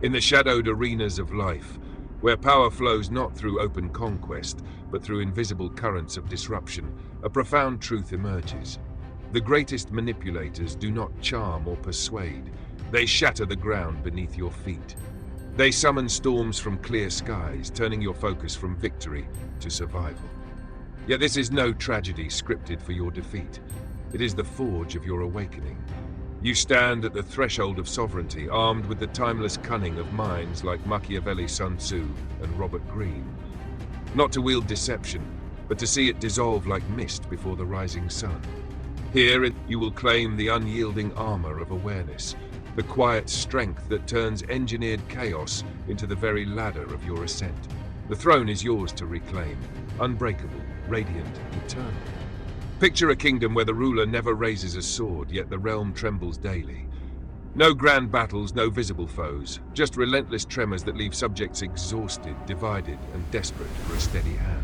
In the shadowed arenas of life, where power flows not through open conquest, but through invisible currents of disruption, a profound truth emerges. The greatest manipulators do not charm or persuade. They shatter the ground beneath your feet. They summon storms from clear skies, turning your focus from victory to survival. Yet this is no tragedy scripted for your defeat. It is the forge of your awakening. You stand at the threshold of sovereignty, armed with the timeless cunning of minds like Machiavelli, Sun Tzu, and Robert Greene. Not to wield deception, but to see it dissolve like mist before the rising sun. Here you will claim the unyielding armor of awareness, the quiet strength that turns engineered chaos into the very ladder of your ascent. The throne is yours to reclaim, unbreakable, radiant, eternal. Picture a kingdom where the ruler never raises a sword, yet the realm trembles daily. No grand battles, no visible foes, just relentless tremors that leave subjects exhausted, divided, and desperate for a steady hand.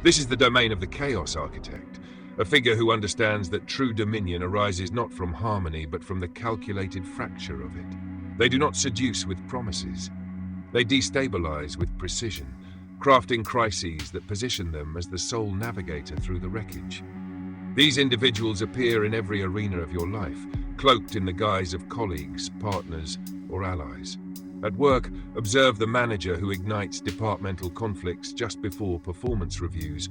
This is the domain of the Chaos Architect, a figure who understands that true dominion arises not from harmony, but from the calculated fracture of it. They do not seduce with promises. They destabilize with precision, crafting crises that position them as the sole navigator through the wreckage. These individuals appear in every arena of your life, cloaked in the guise of colleagues, partners, or allies. At work, observe the manager who ignites departmental conflicts just before performance reviews,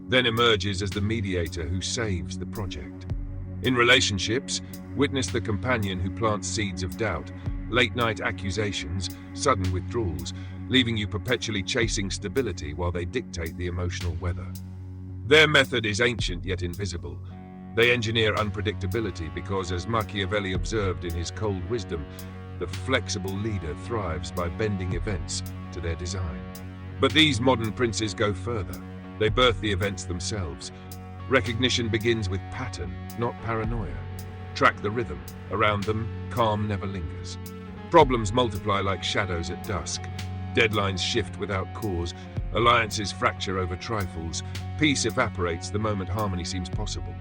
then emerges as the mediator who saves the project. In relationships, witness the companion who plants seeds of doubt, late-night accusations, sudden withdrawals, leaving you perpetually chasing stability while they dictate the emotional weather. Their method is ancient yet invisible. They engineer unpredictability because, as Machiavelli observed in his Cold Wisdom, the flexible leader thrives by bending events to their design. But these modern princes go further. They birth the events themselves. Recognition begins with pattern, not paranoia. Track the rhythm. Around them, calm never lingers. Problems multiply like shadows at dusk. Deadlines shift without cause. Alliances fracture over trifles. Peace evaporates the moment harmony seems possible.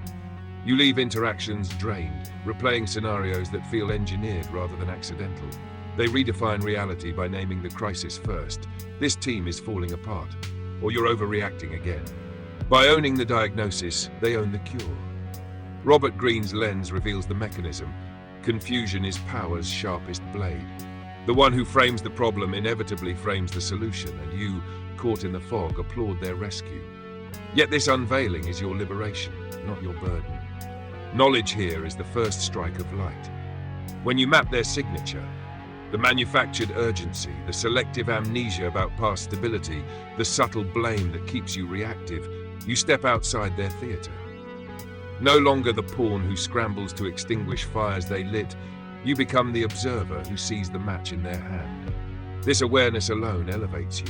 You leave interactions drained, replaying scenarios that feel engineered rather than accidental. They redefine reality by naming the crisis first. This team is falling apart, or you're overreacting again. By owning the diagnosis, they own the cure. Robert Greene's lens reveals the mechanism. Confusion is power's sharpest blade. The one who frames the problem inevitably frames the solution, and you, caught in the fog, applaud their rescue. Yet this unveiling is your liberation, not your burden. Knowledge here is the first strike of light. When you map their signature, the manufactured urgency, the selective amnesia about past stability, the subtle blame that keeps you reactive, you step outside their theater. No longer the pawn who scrambles to extinguish fires they lit, you become the observer who sees the match in their hand. This awareness alone elevates you.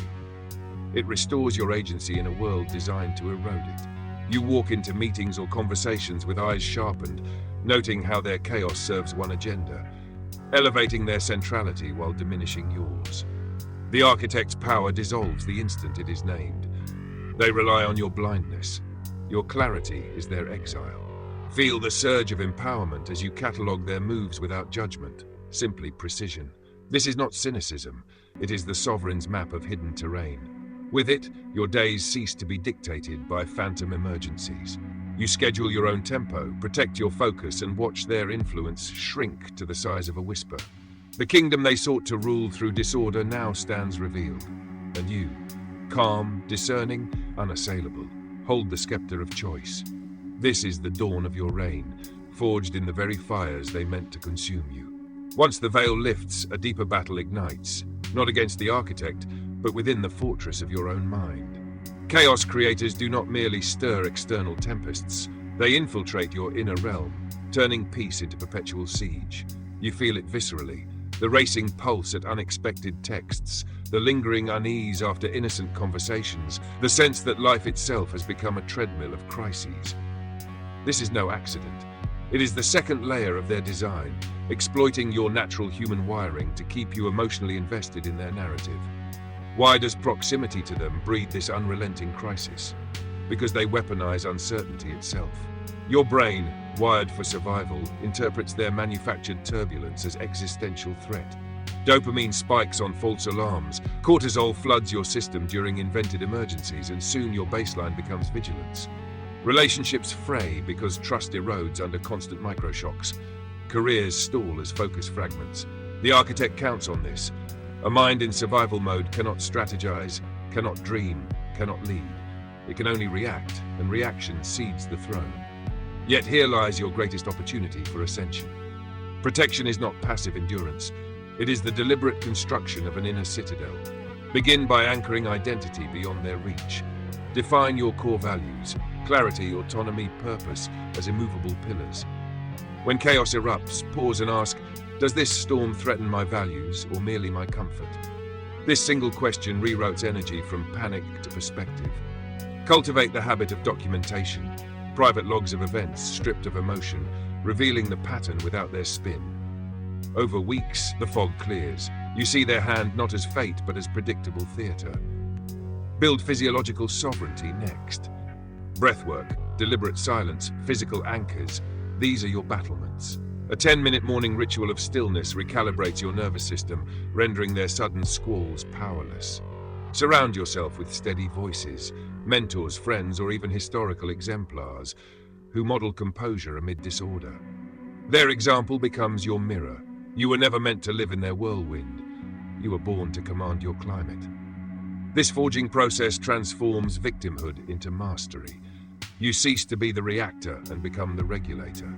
It restores your agency in a world designed to erode it. You walk into meetings or conversations with eyes sharpened, noting how their chaos serves one agenda, elevating their centrality while diminishing yours. The architect's power dissolves the instant it is named. They rely on your blindness. Your clarity is their exile. Feel the surge of empowerment as you catalogue their moves without judgment, simply precision. This is not cynicism. It is the sovereign's map of hidden terrain. With it, your days cease to be dictated by phantom emergencies. You schedule your own tempo, protect your focus, and watch their influence shrink to the size of a whisper. The kingdom they sought to rule through disorder now stands revealed. And you, calm, discerning, unassailable, hold the scepter of choice. This is the dawn of your reign, forged in the very fires they meant to consume you. Once the veil lifts, a deeper battle ignites, not against the architect, but within the fortress of your own mind. Chaos creators do not merely stir external tempests, they infiltrate your inner realm, turning peace into perpetual siege. You feel it viscerally, the racing pulse at unexpected texts, the lingering unease after innocent conversations, the sense that life itself has become a treadmill of crises. This is no accident. It is the second layer of their design, exploiting your natural human wiring to keep you emotionally invested in their narrative. Why does proximity to them breed this unrelenting crisis? Because they weaponize uncertainty itself. Your brain, wired for survival, interprets their manufactured turbulence as existential threat. Dopamine spikes on false alarms. Cortisol floods your system during invented emergencies, and soon your baseline becomes vigilance. Relationships fray because trust erodes under constant microshocks. Careers stall as focus fragments. The architect counts on this. A mind in survival mode cannot strategize, cannot dream, cannot lead. It can only react, and reaction cedes the throne. Yet here lies your greatest opportunity for ascension. Protection is not passive endurance. It is the deliberate construction of an inner citadel. Begin by anchoring identity beyond their reach. Define your core values, clarity, autonomy, purpose as immovable pillars. When chaos erupts, pause and ask, does this storm threaten my values or merely my comfort? This single question reroutes energy from panic to perspective. Cultivate the habit of documentation, private logs of events stripped of emotion, revealing the pattern without their spin. Over weeks, the fog clears. You see their hand not as fate, but as predictable theater. Build physiological sovereignty next. Breathwork, deliberate silence, physical anchors, these are your battlements. A 10-minute morning ritual of stillness recalibrates your nervous system, rendering their sudden squalls powerless. Surround yourself with steady voices, mentors, friends, or even historical exemplars who model composure amid disorder. Their example becomes your mirror. You were never meant to live in their whirlwind. You were born to command your climate. This forging process transforms victimhood into mastery. You cease to be the reactor and become the regulator.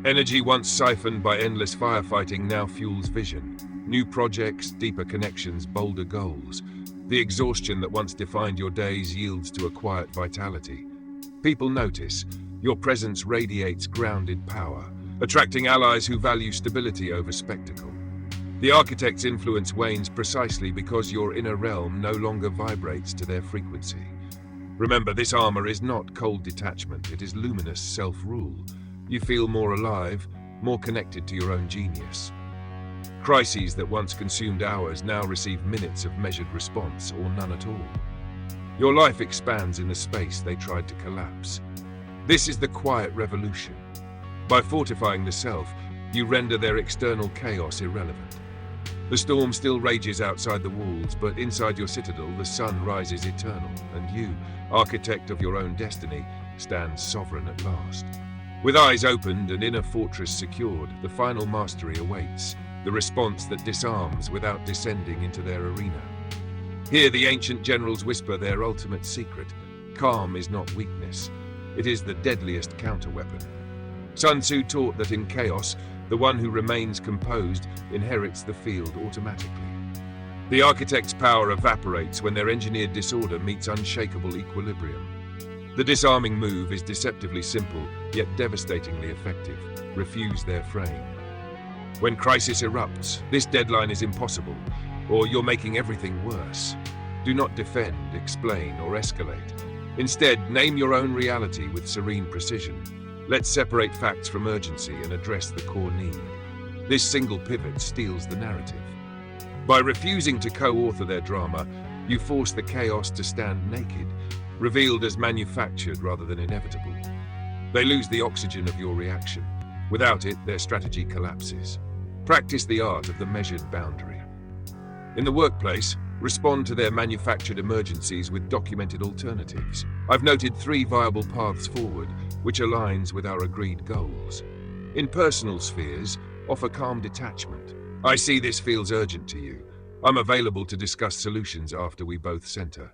Energy once siphoned by endless firefighting now fuels vision. New projects, deeper connections, bolder goals. The exhaustion that once defined your days yields to a quiet vitality. People notice. Your presence radiates grounded power, attracting allies who value stability over spectacle. The architect's influence wanes precisely because your inner realm no longer vibrates to their frequency. Remember, this armor is not cold detachment, it is luminous self-rule. You feel more alive, more connected to your own genius. Crises that once consumed hours now receive minutes of measured response, or none at all. Your life expands in the space they tried to collapse. This is the quiet revolution. By fortifying the self, you render their external chaos irrelevant. The storm still rages outside the walls, but inside your citadel the sun rises eternal, and you, architect of your own destiny, stand sovereign at last. With eyes opened and inner fortress secured, the final mastery awaits, the response that disarms without descending into their arena. Here the ancient generals whisper their ultimate secret. Calm is not weakness. It is the deadliest counterweapon. Sun Tzu taught that in chaos, the one who remains composed inherits the field automatically. The architect's power evaporates when their engineered disorder meets unshakable equilibrium. The disarming move is deceptively simple, yet devastatingly effective. Refuse their frame. When crisis erupts, this deadline is impossible, or you're making everything worse. Do not defend, explain, or escalate. Instead, name your own reality with serene precision. Let's separate facts from urgency and address the core need. This single pivot steals the narrative. By refusing to co-author their drama, you force the chaos to stand naked, revealed as manufactured rather than inevitable. They lose the oxygen of your reaction. Without it, their strategy collapses. Practice the art of the measured boundary. In the workplace, respond to their manufactured emergencies with documented alternatives. I've noted 3 viable paths forward, which aligns with our agreed goals. In personal spheres, offer calm detachment. I see this feels urgent to you. I'm available to discuss solutions after we both center.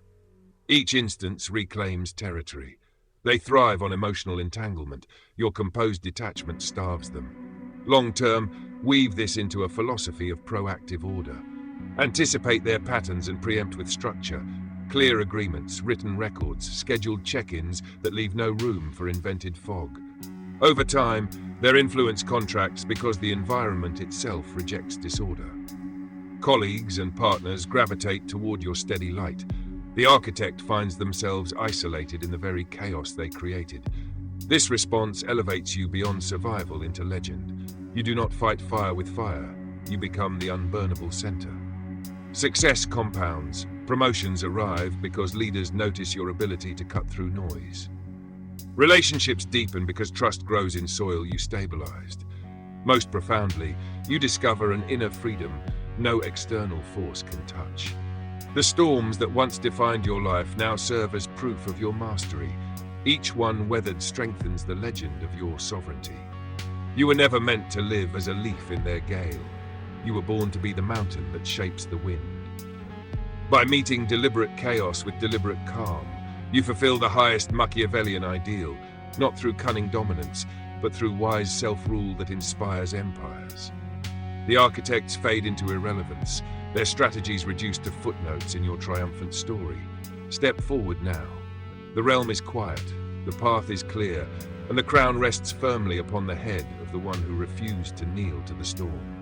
Each instance reclaims territory. They thrive on emotional entanglement. Your composed detachment starves them. Long-term, weave this into a philosophy of proactive order. Anticipate their patterns and preempt with structure. Clear agreements, written records, scheduled check-ins that leave no room for invented fog. Over time, their influence contracts because the environment itself rejects disorder. Colleagues and partners gravitate toward your steady light. The architect finds themselves isolated in the very chaos they created. This response elevates you beyond survival into legend. You do not fight fire with fire. You become the unburnable center. Success compounds. Promotions arrive because leaders notice your ability to cut through noise. Relationships deepen because trust grows in soil you stabilized. Most profoundly, you discover an inner freedom no external force can touch. The storms that once defined your life now serve as proof of your mastery. Each one weathered strengthens the legend of your sovereignty. You were never meant to live as a leaf in their gale. You were born to be the mountain that shapes the wind. By meeting deliberate chaos with deliberate calm, you fulfill the highest Machiavellian ideal, not through cunning dominance, but through wise self-rule that inspires empires. The architects fade into irrelevance, their strategies reduced to footnotes in your triumphant story. Step forward now. The realm is quiet, the path is clear, and the crown rests firmly upon the head of the one who refused to kneel to the storm.